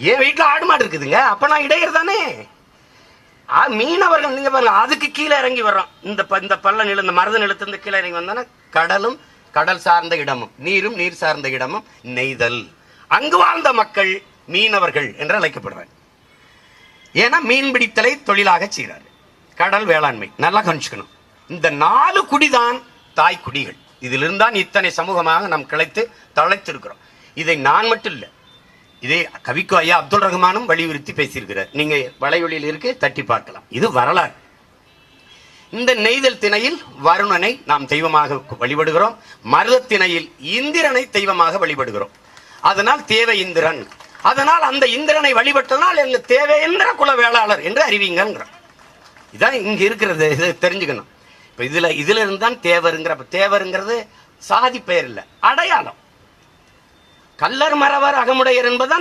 என் வீட்டுல ஆடு மாடு இருக்குதுங்க, அப்ப நான் இடையர் தானே. மீனவர்கள் நீங்க பாருங்க, அதுக்கு கீழே இறங்கி வர்றோம். இந்த பள்ள நில, இந்த மருத நிலத்திலிருந்து கீழே இறங்கி வந்தானா கடலும் கடல் சார்ந்த இடமும் நீரும் நீர் சார்ந்த இடமும் நெய்தல். அங்கு வாழ்ந்த மக்கள் மீனவர்கள் என்று அழைக்கப்படுறாங்க. ஏன்னா மீன்பிடித்தலை தொழிலாக செய்கிறார். கடல் வேளாண்மை நல்லா கவனிச்சுக்கணும். இந்த 4 குடிதான் தாய் குடிகள். இதிலிருந்து தான் இத்தனை சமூகமாக நாம் கிளைத்து தழைத்திருக்கிறோம். இதை நான் மட்டும் இல்லை, இதே கவிக்கு ஐயா அப்துல் ரஹ்மானும் வலியுறுத்தி பேசியிருக்கிறார். நீங்க வலையொலியில் இருக்கு, தட்டி பார்க்கலாம். இது வரலாறு. இந்த நெய்தல் திணையில் வருணனை நாம் தெய்வமாக வழிபடுகிறோம். மருத திணையில் இந்திரனை தெய்வமாக வழிபடுகிறோம். அதனால் தேவ இந்திரன். அதனால் அந்த இந்திரனை வழிபட்டனால் எங்க தேவேந்திர குல வேளாளர் என்று அறிவிங்க. இதான் இங்க இருக்கிறது. இதை தெரிஞ்சுக்கணும். இப்ப இதுல இருந்தான் தேவருங்கிற. தேவருங்கிறது சாதி பெயர் இல்ல, அடையாளம். கல்லர் மறவர் அகமுடையர் என்பதுதான்